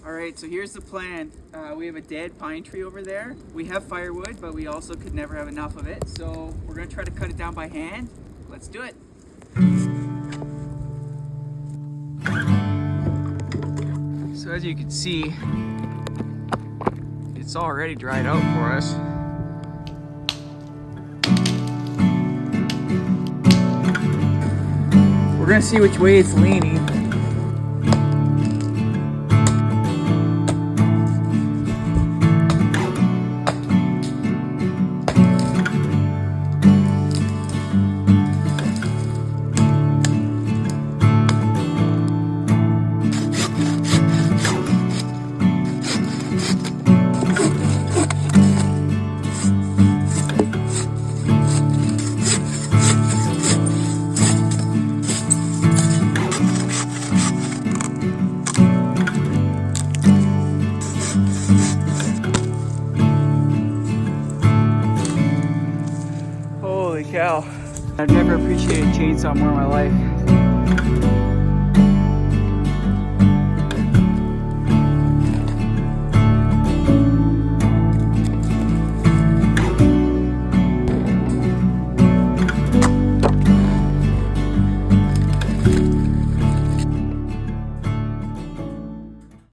All right, so here's the plan. We have a dead pine tree over there. We have firewood, but we also could never have enough of it. So we're gonna try to cut it down by hand. Let's do it. So as you can see, it's already dried out for us. We're gonna see which way it's leaning. Holy cow. I've never appreciated a chainsaw more in my life.